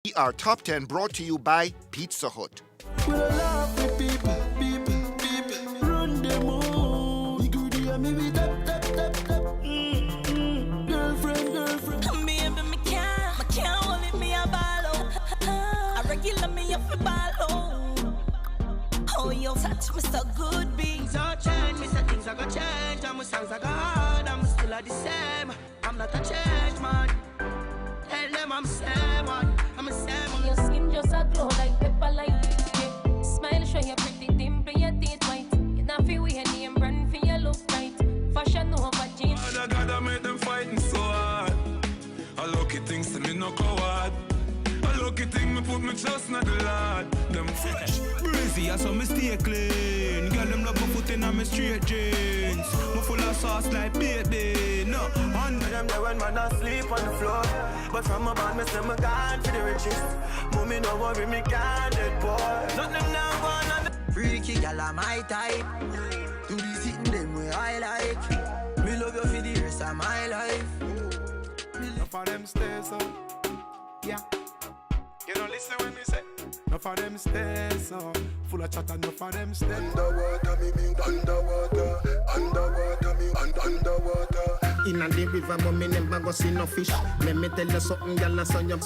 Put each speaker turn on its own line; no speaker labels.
We are Top 10 brought to you by Pizza Hut.
We love the people, run them all. You could hear me with tap. Girlfriend.
Baby, me can't hold it, me a ball out. I regular me up a ball out. Oh, you touch me so good, B.
Things are change, me say things are gonna change. And my songs are gone, I'm still the same. I'm not a change man. Tell them I'm same one. I'm a same one.
Your skin just a glow like pepper light. Yeah. Smile show your pretty dimple, your teeth white. You not feel with your name brand for your look right. Fashion over jeans.
I gotta make them fighting so hard. I lucky things to me no coward. A lucky thing me put me trust not the Lord. Them fresh, breezy, I saw me stay clean. Girl them love my foot in my straight jeans. Me full of sauce like baby. No, on
Them there when man asleep on the floor. But from a band, me say me gone for the riches. Mommy no worry, me can't dead boy. Not them now gone on the freaky gal are my type. Do the sitting them way I like. Me love you for the rest of my life.
Enough of them stairs up, yeah. You don't listen when me say. Enough of them stairs up, full of chat. Enough of them stairs.
Underwater, me mean underwater. Underwater, me underwater.
In a the river, but me never go see no fish. Let me tell you something, girl, I saw you.